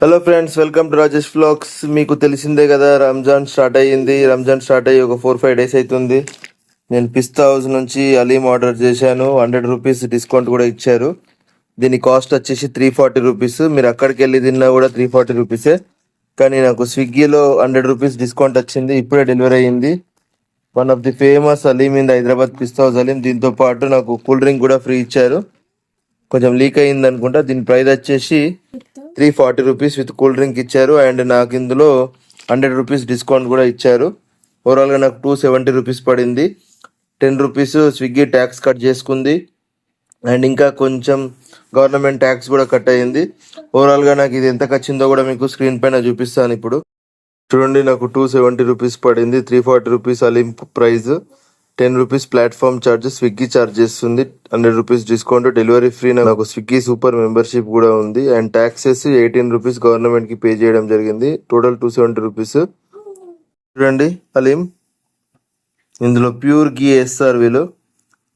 Hello friends, welcome to Rajesh vlogs. మీకు తెలిసిందే కదా, రంజాన్ స్టార్ట్ అయ్యింది. రంజాన్ స్టార్ట్ అయ్యి ఒక 4-5 డేస్ అవుతుంది. నేను పిస్తా హౌస్ నుంచి అలీం ఆర్డర్ చేశాను. 100 రూపీస్ డిస్కౌంట్ కూడా ఇచ్చారు. దీని కాస్ట్ వచ్చేసి 340 రూపీస్. మీరు అక్కడికి వెళ్ళి తిన్నా కూడా 340 రూపీసే. కానీ నాకు స్విగ్గీలో 100 రూపీస్ డిస్కౌంట్ వచ్చింది. ఇప్పుడే డెలివరీ అయ్యింది. One of the famous haleem in Hyderabad, Pista House haleem. దీంతో పాటు నాకు కూల్ డ్రింక్ కూడా ఫ్రీ ఇచ్చారు. కొంచెం లీక్ అయింది అనుకుంటా. దీని ప్రైస్ వచ్చేసి 340 రూపీస్ విత్ కూల్ డ్రింక్ ఇచ్చారు. అండ్ నాకు ఇందులో 100 రూపీస్ డిస్కౌంట్ కూడా ఇచ్చారు. ఓవరాల్గా నాకు 270 రూపీస్ పడింది. 10 రూపీస్ స్విగ్గీ ట్యాక్స్ కట్ చేసుకుంది. అండ్ ఇంకా కొంచెం గవర్నమెంట్ ట్యాక్స్ కూడా కట్ అయ్యింది. ఓవరాల్గా నాకు ఇది ఎంత వచ్చిందో కూడా మీకు స్క్రీన్ పైన చూపిస్తాను ఇప్పుడు. చూడండి, నాకు 270 రూపీస్ పడింది. 340 rupees haleem price, 10 rupees platform charge, Swiggy charge చేస్తుంది, 100 రూపీస్ డిస్కౌంట్, డెలివరీ ఫ్రీ. నాకు స్విగ్గీ సూపర్ మెంబర్షిప్ కూడా ఉంది. అండ్ ట్యాక్సెస్ 18 రూపీస్ గవర్నమెంట్ కి పే చేయడం జరిగింది. Total 270 rupees. చూడండి అలీం, ఇందులో ప్యూర్ గీ వేస్తారు వీళ్ళు.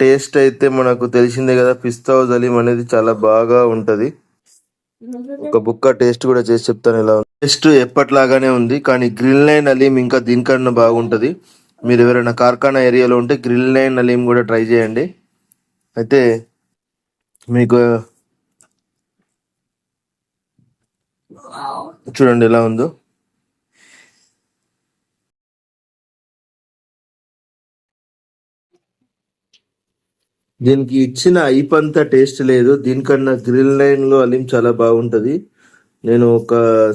టేస్ట్ అయితే మనకు తెలిసిందే కదా, పిస్తా హౌస్ అలీం అనేది చాలా బాగా ఉంటది. ఒక బుక్క టేస్ట్ కూడా చేసి చెప్తాను ఎలా ఉంది. టేస్ట్ ఎప్పట్లాగానే ఉంది, కానీ గ్రిల్ లైన్ అలీం ఇంకా దీనికన్నా బాగుంటది. మీరు ఎవరైనా కార్ఖానా ఏరియాలో ఉంటే గ్రిల్ లైన్ అలీం కూడా ట్రై చేయండి. అయితే మీకు చూడండి ఎలా ఉందో. దీనికి ఇచ్చిన ఐప్ అంతా టేస్ట్ లేదు. దీనికన్నా గ్రిల్ లైన్ లో అలీం చాలా బాగుంటది. నేను ఒక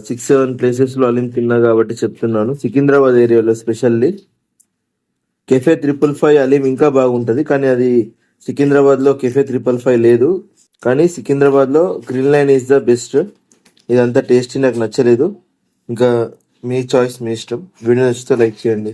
6-7 ప్లేసెస్ లో అలీం తిన్నా కాబట్టి చెప్తున్నాను. సికింద్రాబాద్ ఏరియాలో స్పెషల్లీ కెఫే 555 అలీం ఇంకా బాగుంటది. కానీ అది సికింద్రాబాద్ లో కెఫే 555 లేదు. కానీ సికింద్రాబాద్ లో grill line is the best. ఇదంతా టేస్టీ నాకు నచ్చలేదు. ఇంకా మీ చాయిస్, మీ ఇష్టం. వీడియో నచ్చితే లైక్ చేయండి.